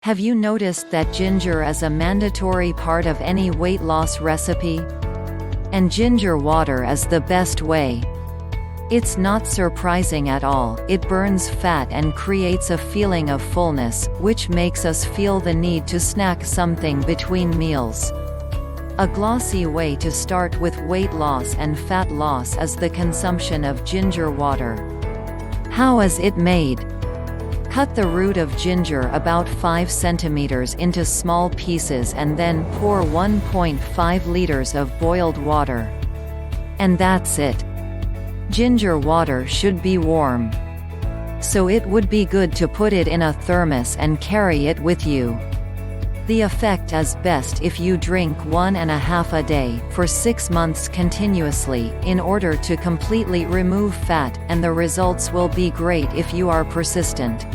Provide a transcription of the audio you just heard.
Have you noticed that ginger is a mandatory part of any weight loss recipe? And ginger water is the best way. It's not surprising at all. It burns fat and creates a feeling of fullness, which makes us feel the need to snack something between meals. A glossy way to start with weight loss and fat loss is the consumption of ginger water. How is it made? Cut the root of ginger about 5 centimeters into small pieces and then pour 1.5 liters of boiled water. And that's it. Ginger water should be warm. So it would be good to put it in a thermos and carry it with you. The effect is best if you drink 1.5 a day for 6 months continuously, in order to completely remove fat, and the results will be great if you are persistent.